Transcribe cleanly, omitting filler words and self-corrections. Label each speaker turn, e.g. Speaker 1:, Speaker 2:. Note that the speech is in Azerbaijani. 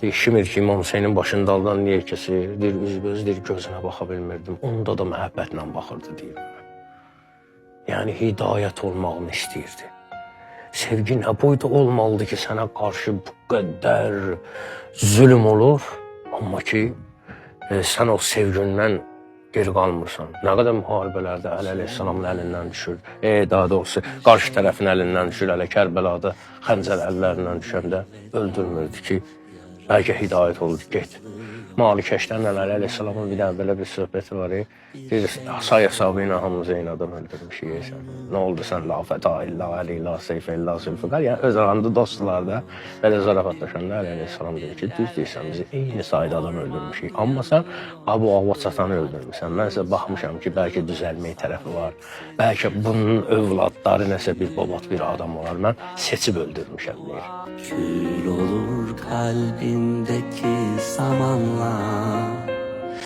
Speaker 1: Deyir, Şimir ki, İmam Hüseynin başını daldan niyə kesir? Deyir, üzbəüz deyir, gözünə baxa bilmirdim. Onda da məhəbbətlə baxırdı, deyir. Yəni, hidayət olmağını istəyirdi. Sevgi nə boyda olmalıdır ki, sənə qarşı bu qədər zülm olur, amma ki, sən o sevgindən geri qalmırsan. Nə qədər müharibələrdə Əli əleyhissalamın əlindən düşür, daha doğrusu qarşı tərəfin əlindən düşür, Əli Kərbəlada xəncər əllərindən düşəndə öldürmürdü ki, bəlkə hidayət olur, get. Malikəşdən Əli əleyhissalamın bir dənə belə bir söhbəti var. Deyir, say hesabı ilə hamımızı eyni adam öldürmüşük. Nə oldu sən la fəta illə əli ilə seyfə illə zülfüqar. Yəni öz aranda dostlar da belə zarafatlaşanda Əli əleyhissalam deyir ki, düz deyirsən, bizi eyni sayda adam öldürmüşük. Amma sən Abu Avad satanı öldürmüşsən. Mən isə baxmışam ki, bəlkə düzəlmək tərəfi var. Bəlkə bunun övladları nəsə bir babat bir adam olar. Mən seçib öldürmüşəm deyir.
Speaker 2: Kül olur kalbindeki